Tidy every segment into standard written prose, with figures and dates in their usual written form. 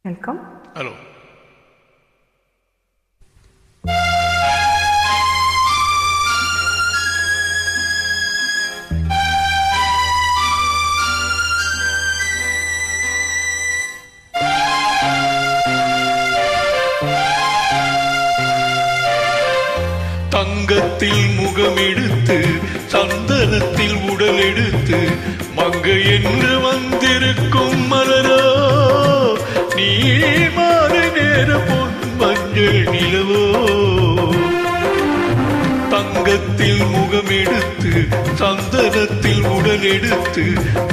Welcome. Hello. தங்கத்தில் முகமெடுத்து சந்தனத்தில் உடல் எடுத்து மங்கை என்று வந்திருக்கும் மலரோ நீ மாறு நேர பொன் மஞ்சள் நிலவோ. தங்கத்தில் முகமெடுத்து சந்தனத்தில் உடல் எடுத்து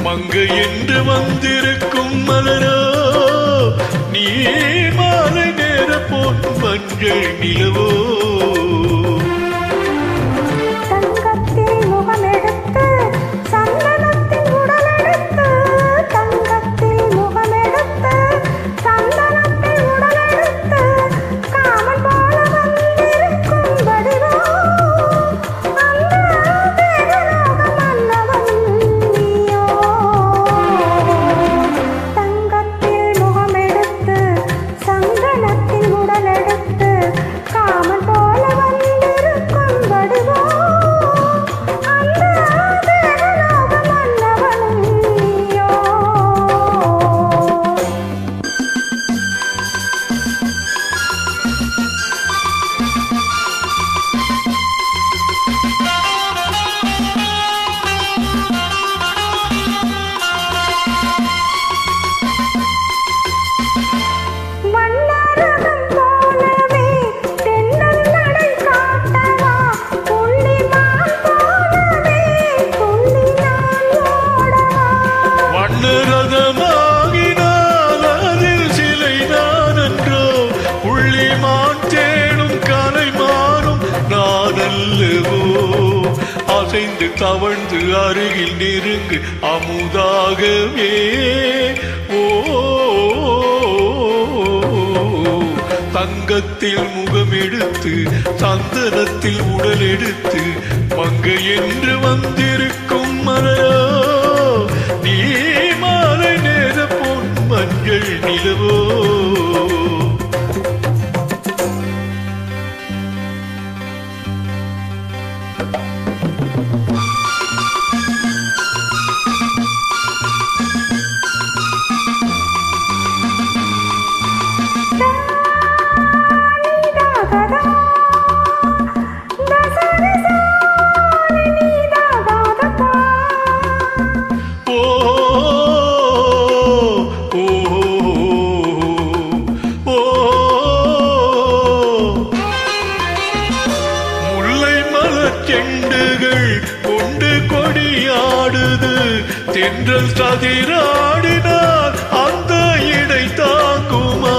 மங்கை என்று வந்திருக்கும் மலரோ நீ மாறு நேர பொன் மஞ்சள் நிலவோ. அசைந்து தவழ்ந்து அருகில் நெருங்கு அமுதாகவே ஓ. தங்கத்தில் முகமெடுத்து சந்தனத்தில் உடல் எடுத்து மங்கை என்று வந்திருக்கும் மலரோ நீ மாலை நேர பொன் மஞ்சள் நிலவோ. செண்டுகள் கொண்டு கொடியாடுது தென்றல் சதிராடினால் அந்த இடை தாங்குமா.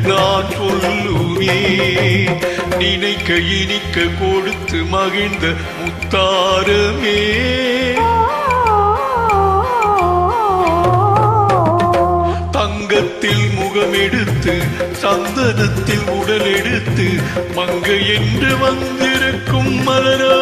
நான் சொல்லுவே நினைக்க இனிக்க கொடுத்து மகிழ்ந்த முத்தாரமே. தங்கத்தில் முகமெடுத்து சந்தனத்தில் உடல் எடுத்து மங்கை என்று வந்திருக்கும் மலரோ